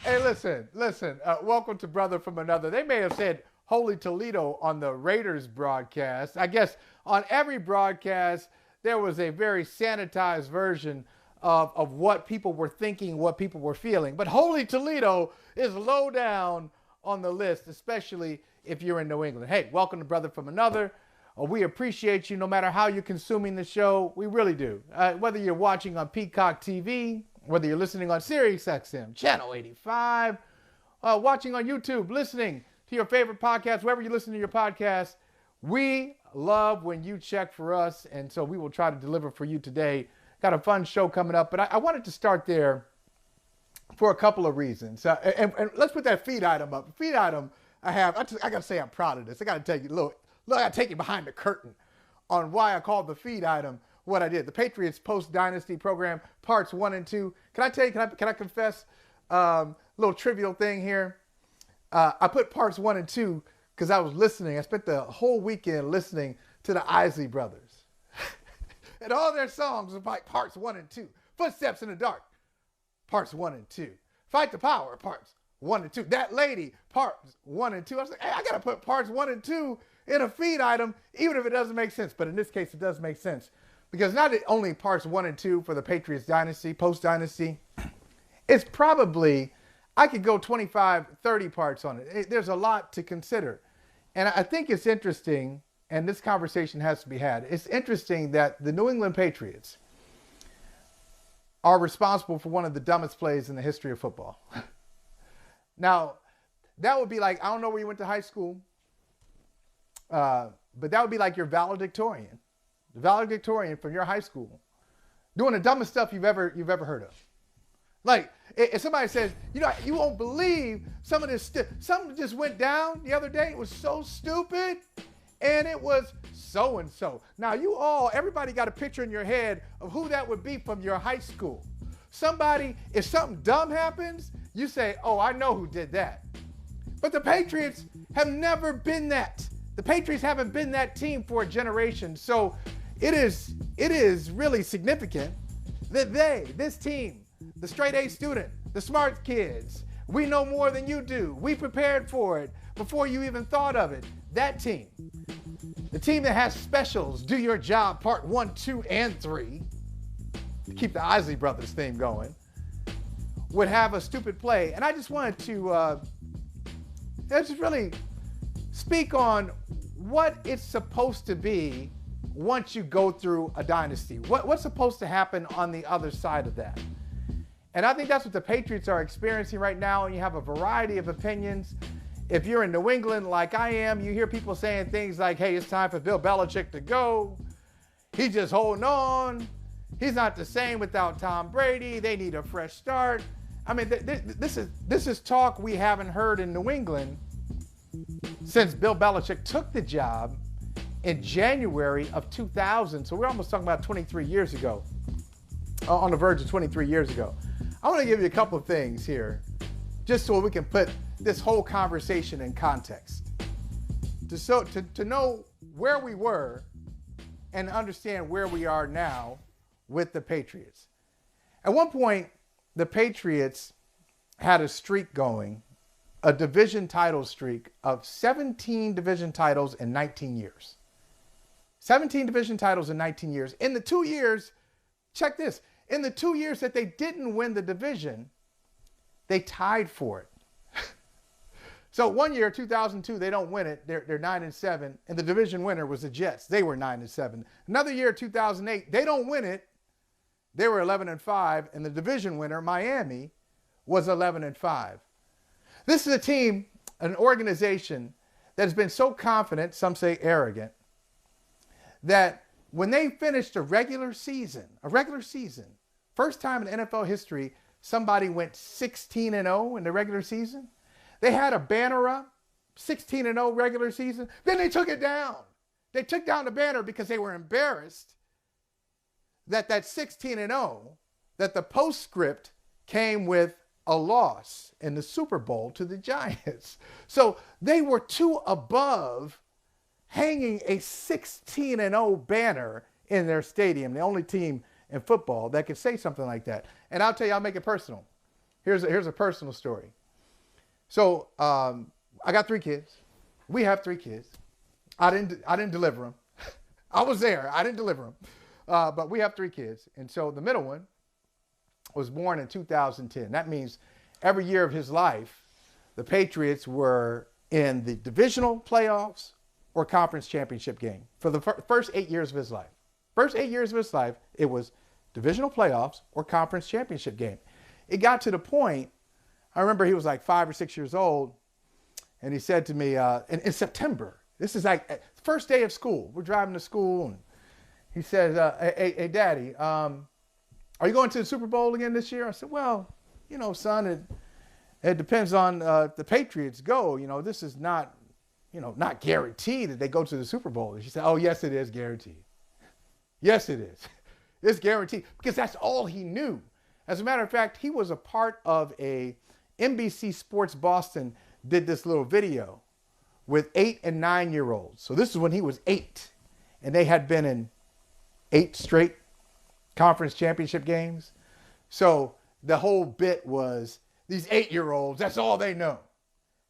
Hey, listen. Welcome to Brother from Another. They may have said Holy Toledo on the Raiders broadcast. I guess on every broadcast, there was a very sanitized version of what people were thinking, what people were feeling. But Holy Toledo is low down on the list, especially if you're in New England. Hey, welcome to Brother from Another. We appreciate you no matter how you're consuming the show. We really do. Whether you're watching on Peacock TV, whether you're listening on Sirius XM, Channel 85, watching on YouTube, listening to your favorite podcast, wherever you listen to your podcast, we love when you check for us, and so we will try to deliver for you today. Got a fun show coming up, but I wanted to start there for a couple of reasons. And let's put that feed item up. Feed item I got to say I'm proud of this. I got to take you I got to take you behind the curtain on why I called the feed item what I did. The Patriots post-dynasty program, parts 1 and 2. Can I tell you, can I confess a little trivial thing here? I put parts 1 and 2 because I was listening. I spent the whole weekend listening to the Isley Brothers. And all their songs were like parts 1 and 2. Footsteps in the Dark, parts 1 and 2. Fight the Power, parts 1 and 2. That Lady, parts 1 and 2. I was like, hey, I got to put parts 1 and 2 in a feed item, even if it doesn't make sense. But in this case, it does make sense. Because not only parts 1 and 2 for the Patriots dynasty, post-dynasty, it's probably, I could go 25, 30 parts on it. There's a lot to consider. And I think it's interesting, and this conversation has to be had, it's interesting that the New England Patriots are responsible for one of the dumbest plays in the history of football. Now, that would be like, I don't know where you went to high school, but that would be like your valedictorian. The valedictorian from your high school doing the dumbest stuff you've ever heard of. Like, if somebody says, you won't believe some of this something just went down the other day. It was so stupid, and it was so-and-so. Now, everybody got a picture in your head of who that would be from your high school. If something dumb happens, you say, oh, I know who did that. But the Patriots have never been that. The Patriots haven't been that team for a generation. So it is really significant that this team, the straight A student, the smart kids, we know more than you do. We prepared for it before you even thought of it. That team, the team that has specials, Do Your Job, part 1, 2, and 3, to keep the Isley Brothers theme going, would have a stupid play. And I just wanted to just really speak on what it's supposed to be once you go through a dynasty. What's supposed to happen on the other side of that? And I think that's what the Patriots are experiencing right now, and you have a variety of opinions. If you're in New England like I am, you hear people saying things like, hey, it's time for Bill Belichick to go. He's just holding on. He's not the same without Tom Brady. They need a fresh start. I mean, this is talk we haven't heard in New England since Bill Belichick took the job in January of 2000. So we're almost talking about 23 years ago, on the verge of 23 years ago. I want to give you a couple of things here, just so we can put this whole conversation in context, to know where we were and understand where we are now with the Patriots. At one point, the Patriots had a streak going, a division title streak of 17 division titles in 19 years. 17 division titles in 19 years. In the 2 years, check this, in the 2 years that they didn't win the division, they tied for it. So 1 year, 2002, they don't win it. They're 9-7, and the division winner was the Jets. They were 9-7. Another year, 2008, they don't win it. They were 11-5, and the division winner, Miami, was 11-5. This is a team, an organization that has been so confident, some say arrogant, that when they finished a regular season, first time in NFL history, somebody went 16-0 in the regular season. They had a banner up, 16-0 regular season. Then they took it down. They took down the banner because they were embarrassed that 16-0, that the postscript came with a loss in the Super Bowl to the Giants. So they were too above hanging a 16-0 banner in their stadium, the only team in football that could say something like that. And I'll tell you, I'll make it personal. Here's a personal story. So I got 3 kids. We have 3 kids. I didn't deliver them. I was there. I didn't deliver them. But we have 3 kids. And so the middle one was born in 2010. That means every year of his life, the Patriots were in the divisional playoffs or conference championship game for the first 8 years of his life. First 8 years of his life, it was divisional playoffs or conference championship game. It got to the point, I remember he was like 5 or 6 years old, and he said to me in September, this is like first day of school. We're driving to school, and he says, hey, Daddy, are you going to the Super Bowl again this year? I said, well, son, it depends on the Patriots go. This is not, not guaranteed that they go to the Super Bowl. And she said, oh, yes, it is guaranteed. Yes, it is. It's guaranteed, because that's all he knew. As a matter of fact, he was a part of a NBC Sports Boston did this little video with 8 and 9-year-olds. So this is when he was 8, and they had been in 8 straight conference championship games. So the whole bit was these 8-year-olds, that's all they know.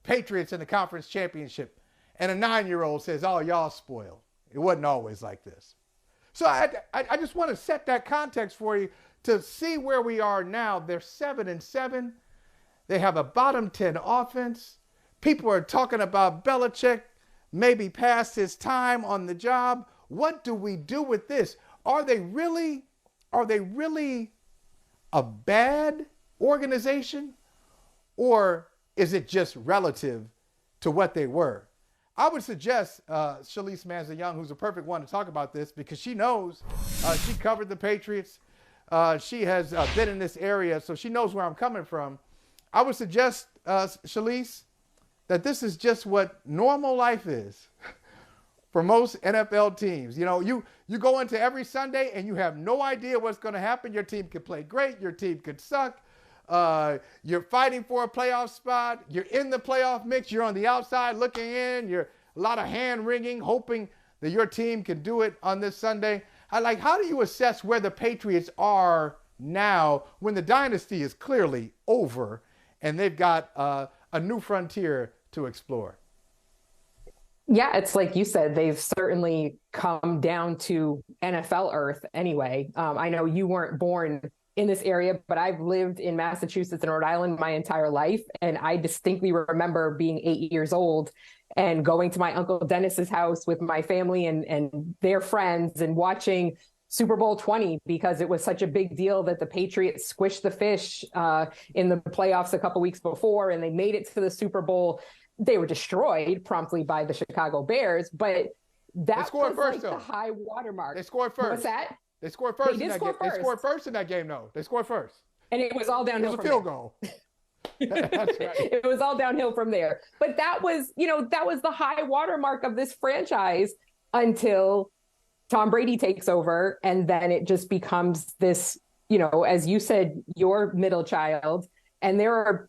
Patriots in the conference championship. And a 9-year-old says, oh, y'all spoiled. It wasn't always like this. So I just want to set that context for you to see where we are now. They're 7-7. They have a bottom 10 offense. People are talking about Belichick maybe past his time on the job. What do we do with this? Are they really a bad organization, or is it just relative to what they were? I would suggest Shalise Manza Young, who's a perfect one to talk about this, because she knows. She covered the Patriots. She has been in this area, so she knows where I'm coming from. I would suggest, Shalise, that this is just what normal life is for most NFL teams. You go into every Sunday and you have no idea what's going to happen. Your team could play great. Your team could suck. You're fighting for a playoff spot. You're in the playoff mix. You're on the outside looking in. You're a lot of hand wringing, hoping that your team can do it on this Sunday. How do you assess where the Patriots are now when the dynasty is clearly over and they've got a new frontier to explore? Yeah, it's like you said, they've certainly come down to NFL Earth anyway. I know you weren't born in this area, but I've lived in Massachusetts and Rhode Island my entire life. And I distinctly remember being 8 years old and going to my Uncle Dennis's house with my family and their friends and watching Super Bowl 20, because it was such a big deal that the Patriots squished the fish in the playoffs a couple weeks before, and they made it to the Super Bowl. They were destroyed promptly by the Chicago Bears, but that was first, the high watermark. They scored first. What's that? They scored first. They scored first in that game, though. They scored first. And it was all downhill. It was a field goal. That's right. It was all downhill from there. But that was the high watermark of this franchise until Tom Brady takes over. And then it just becomes this, as you said, your middle child. And there are,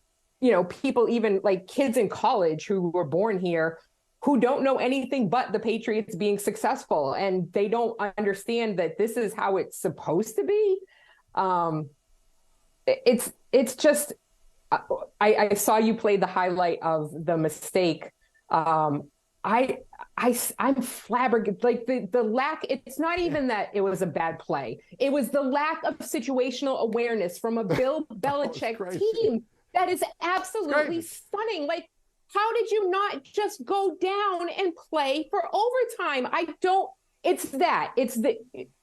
people, even like kids in college who were born here, who don't know anything but the Patriots being successful. And they don't understand that this is how it's supposed to be. It's just, I saw you play the highlight of the mistake. I'm flabbergasted. Like the lack, it's not even that it was a bad play. It was the lack of situational awareness from a Bill Belichick team that is absolutely stunning. Like, how did you not just go down and play for overtime?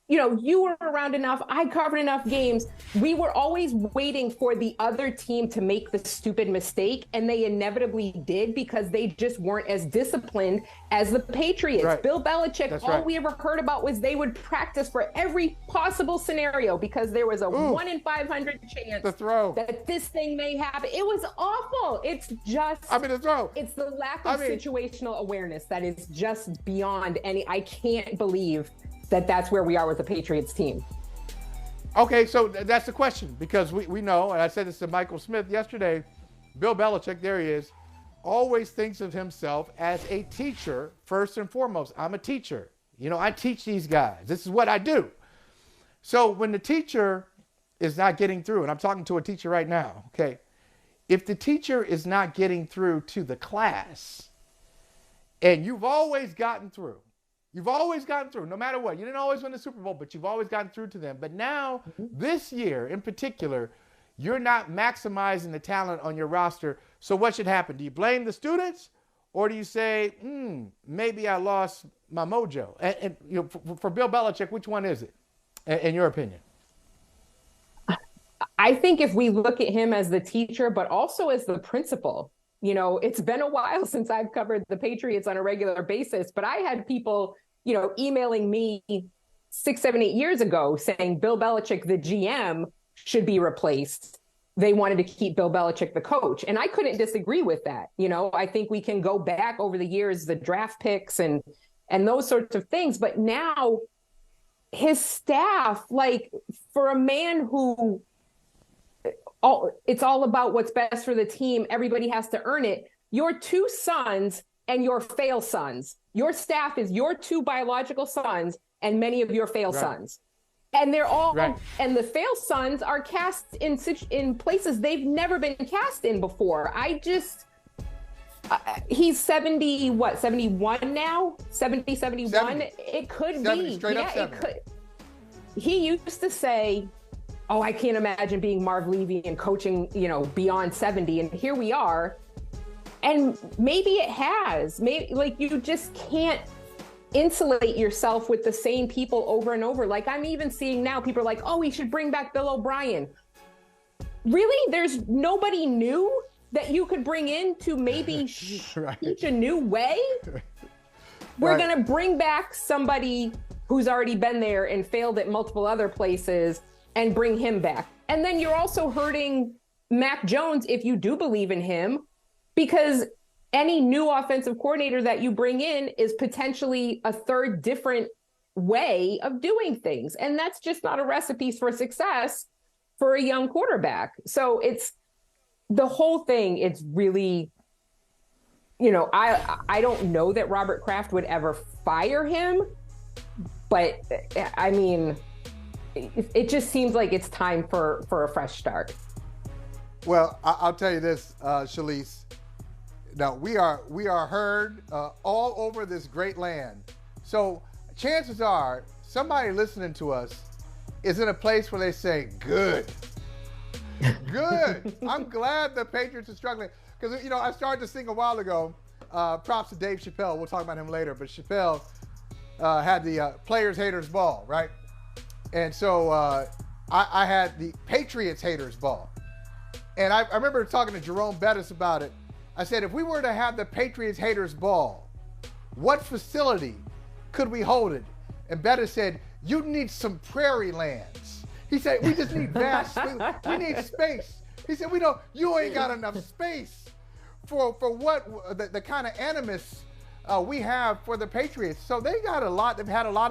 You were around enough. I covered enough games. We were always waiting for the other team to make the stupid mistake, and they inevitably did because they just weren't as disciplined as the Patriots. Right. Bill Belichick, That's all right. we ever heard about was they would practice for every possible scenario because there was a 1 in 500 chance that this thing may happen. It was awful. It's just, the throw. It's the lack of situational awareness that is just beyond any. I can't believe that's where we are with the Patriots team. Okay, so that's the question, because we know, and I said this to Michael Smith yesterday, Bill Belichick, there he is, always thinks of himself as a teacher first and foremost. I'm a teacher. I teach these guys. This is what I do. So when the teacher is not getting through, and I'm talking to a teacher right now, okay, if the teacher is not getting through to the class, and you've always gotten through, no matter what, you didn't always win the Super Bowl, but you've always gotten through to them. But now, this year in particular, you're not maximizing the talent on your roster. So what should happen? Do you blame the students, or do you say, maybe I lost my mojo? And you know, for Bill Belichick, which one is it, in your opinion? I think if we look at him as the teacher, but also as the principal, you know, it's been a while since I've covered the Patriots on a regular basis, but I had people, you know, emailing me 6, 7, 8 years ago saying Bill Belichick, the GM, should be replaced. They wanted to keep Bill Belichick, the coach. And I couldn't disagree with that. You know, I think we can go back over the years, the draft picks and those sorts of things. But now his staff, like, for a man who it's all about what's best for the team, everybody has to earn it. Your 2 sons and your fail sons. Your staff is your 2 biological sons and many of your fail sons. And they're all, and the fail sons are cast in places they've never been cast in before. He's 71 now? 71? 70. It could 70, be. Straight up 70. It could. He used to say, oh, I can't imagine being Marv Levy and coaching, you know, beyond 70. And here we are. And maybe it has. Maybe, like, you just can't insulate yourself with the same people over and over. Like, I'm even seeing now people are like, oh, we should bring back Bill O'Brien. Really? There's nobody new that you could bring in to maybe teach a new way? We're going to bring back somebody who's already been there and failed at multiple other places and bring him back. And then you're also hurting Mac Jones if you do believe in him, because any new offensive coordinator that you bring in is potentially a third different way of doing things. And that's just not a recipe for success for a young quarterback. So it's the whole thing. It's really, you know, I don't know that Robert Kraft would ever fire him, but I mean, it just seems like it's time for a fresh start. Well, I'll tell you this, Shalise. Now, we are heard all over this great land. So chances are somebody listening to us is in a place where they say, good. Good. I'm glad the Patriots are struggling. Because, you know, I started to sing a while ago, props to Dave Chappelle. We'll talk about him later. But Chappelle had the Players Haters Ball, right? And so I had the Patriots Haters Ball. And I remember talking to Jerome Bettis about it. I said, if we were to have the Patriots Haters Ball, what facility could we hold it? And Bettis said, you need some prairie lands. He said, we just need vast space. We need space. He said, you ain't got enough space for what the kind of animus we have for the Patriots. So they've had a lot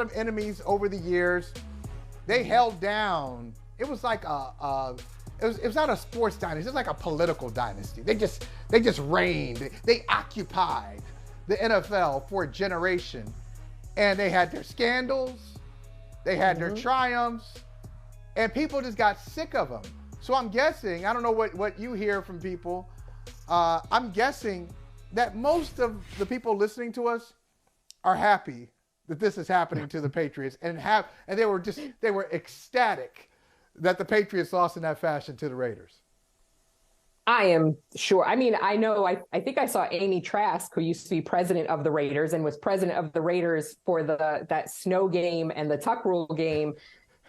of enemies over the years. They held down. It was like it was not a sports dynasty. It was like a political dynasty. They just reigned. They occupied the NFL for a generation, and they had their scandals, they had their triumphs, and people just got sick of them. So I'm guessing, I don't know what you hear from people. I'm guessing that most of the people listening to us are happy that this is happening to the Patriots, and they were ecstatic that the Patriots lost in that fashion to the Raiders. I am sure. I mean, I know, I think I saw Amy Trask, who used to be president of the Raiders and was president of the Raiders for that snow game and the tuck rule game.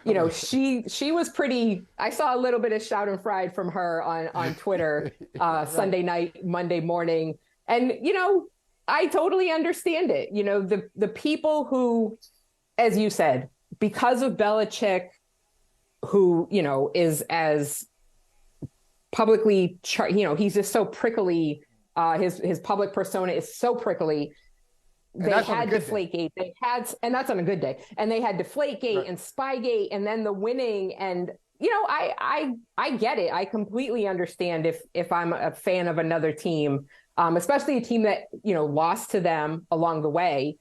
You know, she was pretty, I saw a little bit of shout and fried from her on Twitter Sunday night, Monday morning. And, you know, I totally understand it. You know, the people who, as you said, because of Belichick, who, you know, is as publicly, you know, he's just so prickly. His public persona is so prickly. They had Deflategate. And that's on a good day. And they had Deflategate and Spygate, and then the winning. And, you know, I get it. I completely understand if I'm a fan of another team, especially a team that, you know, lost to them along the way,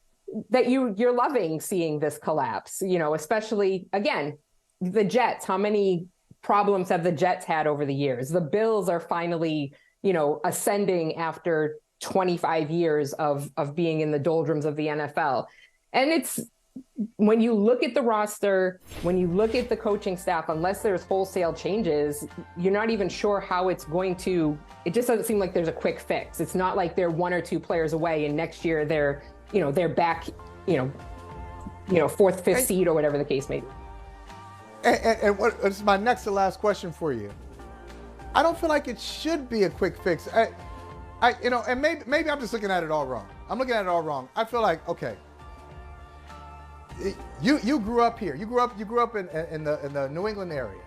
that you're loving seeing this collapse, you know, especially, again, the Jets. How many problems have the Jets had over the years? The Bills are finally, ascending after 25 years of being in the doldrums of the NFL. And it's, when you look at the roster, when you look at the coaching staff, unless there's wholesale changes, you're not even sure how it's going to, it just doesn't seem like there's a quick fix. It's not like they're one or two players away and next year they're back, fourth, fifth seed or whatever the case may be. And what this is my next to last question for you. I don't feel like it should be a quick fix. And maybe I'm just looking at it all wrong. I'm looking at it all wrong. I feel like, okay, you grew up here. You grew up in the New England area.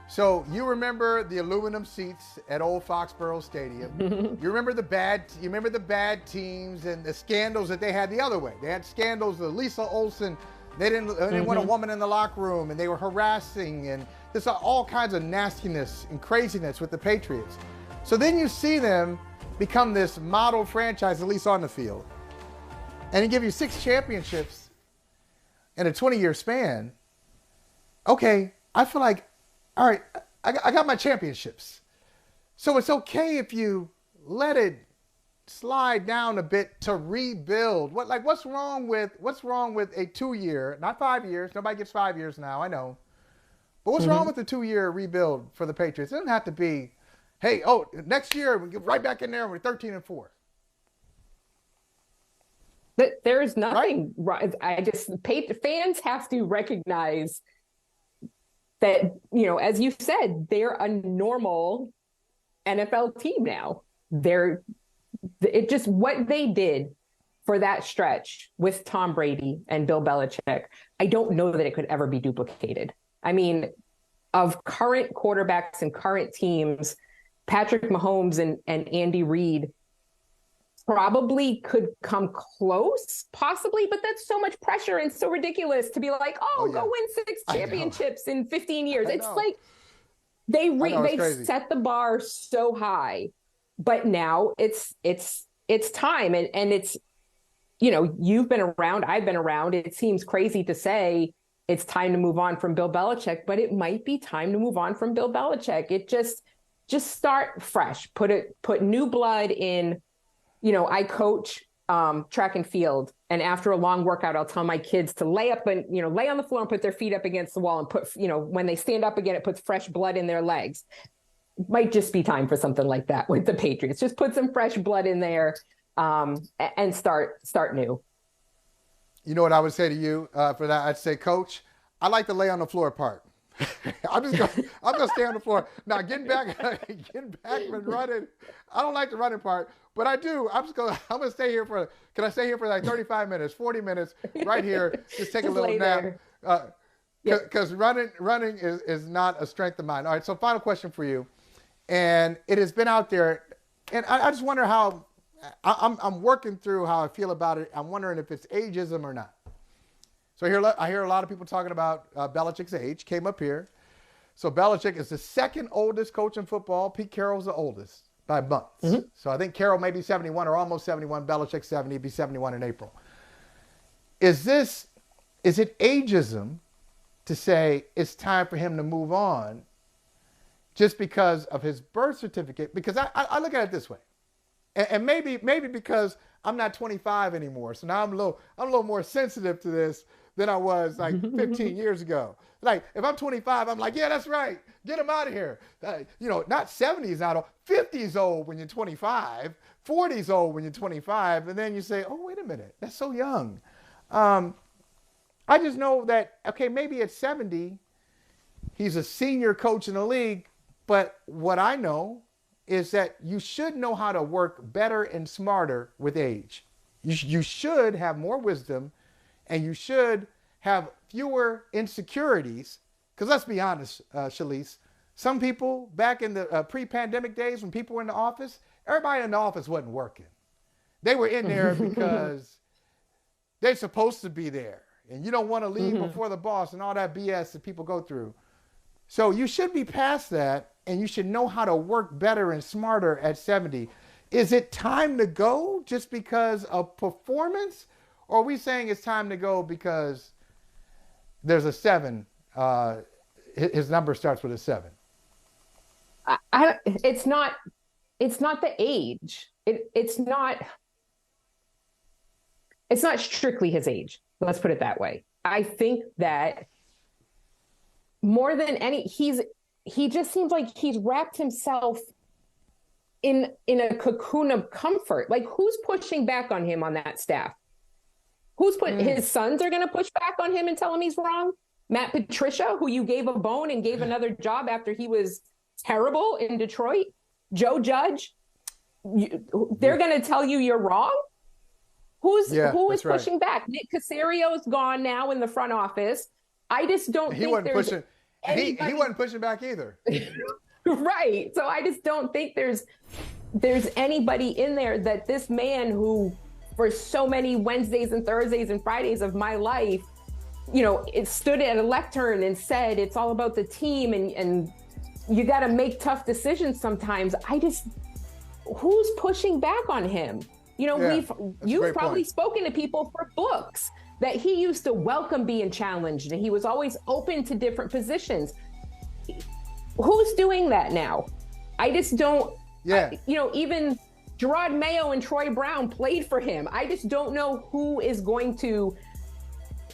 So you remember the aluminum seats at old Foxborough Stadium. You remember the bad teams and the scandals that they had the other way. They had scandals with Lisa Olson. They didn't want a woman in the locker room, and they were harassing, and there's all kinds of nastiness and craziness with the Patriots. So then you see them become this model franchise, at least on the field, and they give you 6 championships in a 20-year span. Okay, I feel like, all right, I got my championships. So it's okay if you let it slide down a bit to rebuild. What's wrong with a 2-year, not 5 years? Nobody gets 5 years now, I know. But what's wrong with the 2-year rebuild for the Patriots? It doesn't have to be, hey, next year we get right back in there and we're 13-4. There's nothing right. Fans have to recognize that, as you said, they're a normal NFL team now. It just what they did for that stretch with Tom Brady and Bill Belichick, I don't know that it could ever be duplicated. I mean, of current quarterbacks and current teams, Patrick Mahomes and Andy Reid probably could come close, possibly, but that's so much pressure and so ridiculous to be like, go win 6 championships in 15 years. It's like they set the bar so high. But now it's time, and it's, you've been around, I've been around. It seems crazy to say it's time to move on from Bill Belichick, but it might be time to move on from Bill Belichick. It just start fresh, put new blood in. I coach track and field, and after a long workout, I'll tell my kids to lay up and lay on the floor and put their feet up against the wall and put when they stand up again, it puts fresh blood in their legs. Might just be time for something like that with the Patriots. Just put some fresh blood in there and start new. You know what I would say to you for that? I'd say, Coach, I like the lay on the floor part. I'm gonna stay on the floor. Now getting back and running. I don't like the running part, but I do. I'm gonna stay here for. Can I stay here for like 35 minutes, 40 minutes, right here? Just take a little nap. Because running is not a strength of mine. All right. So final question for you. And it has been out there, and I just wonder how I'm working through how I feel about it. I'm wondering if it's ageism or not. So I hear a lot of people talking about Belichick's age. Came up here. So Belichick is the 2nd oldest coach in football. Pete Carroll's the oldest by months. Mm-hmm. So I think Carroll may be 71 or almost 71. Belichick 70. He'd be 71 in April. Is it ageism to say it's time for him to move on just because of his birth certificate? Because I look at it this way, and maybe because I'm not 25 anymore, so now I'm a little more sensitive to this than I was like 15 years ago. Like if I'm 25, I'm like, yeah, that's right, get him out of here. Not 70 is not old, 50 is old when you're 25, 40 is old when you're 25, and then you say, oh, wait a minute, that's so young. I just know that, okay, maybe at 70, he's a senior coach in the league, but what I know is that you should know how to work better and smarter with age. You should have more wisdom, and you should have fewer insecurities, because let's be honest, Shalise, some people back in the pre-pandemic days when people were in the office, everybody in the office wasn't working. They were in there because they're supposed to be there. And you don't want to leave before the boss and all that BS that people go through. So you should be past that, and you should know how to work better and smarter at 70. Is it time to go just because of performance? Or are we saying it's time to go because there's a 7 his number starts with a 7. It's not the age. It's not strictly his age. Let's put it that way. I think that more than he just seems like he's wrapped himself in a cocoon of comfort. Like, who's pushing back on him on that staff? His sons are going to push back on him and tell him he's wrong? Matt Patricia, who you gave a bone and gave another job after he was terrible in Detroit? Joe Judge, they're going to tell you you're wrong? Who is pushing back? Nick Caserio's gone now in the front office. I just don't think he wasn't pushing back either. Right. So I just don't think there's anybody in there that this man who, for so many Wednesdays and Thursdays and Fridays of my life, it stood at a lectern and said it's all about the team and you got to make tough decisions sometimes. Who's pushing back on him? You've probably spoken to people for books that he used to welcome being challenged and he was always open to different positions. Who's doing that now? I just don't. Yeah. Even Gerard Mayo and Troy Brown played for him. I just don't know who is going to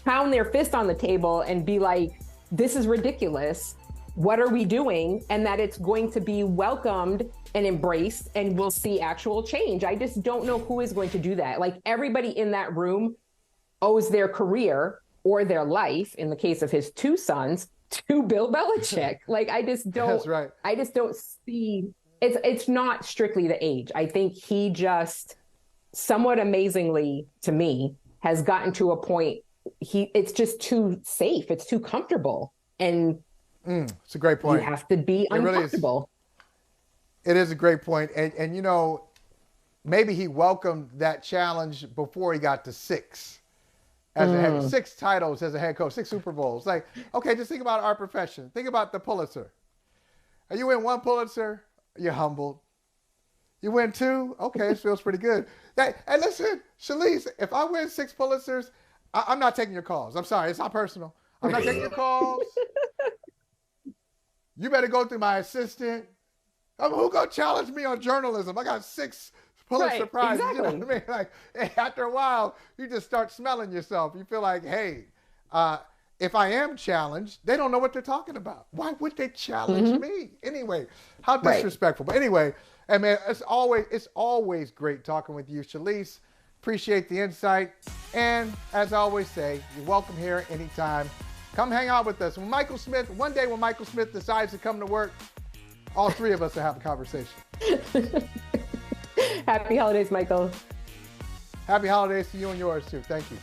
pound their fist on the table and be like, this is ridiculous. What are we doing? And that it's going to be welcomed and embraced and we'll see actual change. I just don't know who is going to do that. Like, everybody in that room owes their career or their life, in the case of his 2 sons, to Bill Belichick. Like, I just don't. That's right. I just don't see. It's not strictly the age. I think he just, somewhat amazingly to me, has gotten to a point. It's just too safe. It's too comfortable, and it's a great point. You have to be uncomfortable. It is a great point, and maybe he welcomed that challenge before he got to 6. As a head, 6 titles as a head coach, 6 Super Bowls. Like, okay, just think about our profession. Think about the Pulitzer. You win 1 Pulitzer, you're humbled. You win 2, okay, it feels pretty good. And listen, Shalise, if I win 6 Pulitzers, I'm not taking your calls. I'm sorry, it's not personal. I'm not taking your calls. You better go through my assistant. Who gonna challenge me on journalism? I got 6 Pulitzer Prizes. Exactly. You know what I mean? Like, after a while, you just start smelling yourself. You feel like, hey, if I am challenged, they don't know what they're talking about. Why would they challenge me? Anyway, how disrespectful. But anyway, man, it's always great talking with you, Shalise. Appreciate the insight. And as I always say, you're welcome here anytime. Come hang out with us. One day when Michael Smith decides to come to work, all 3 of us will have a conversation. Happy holidays, Michael. Happy holidays to you and yours, too. Thank you.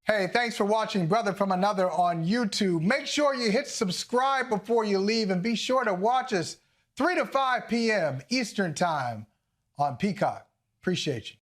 Hey, thanks for watching Brother from Another on YouTube. Make sure you hit subscribe before you leave, and be sure to watch us 3 to 5 p.m. Eastern Time on Peacock. Appreciate you.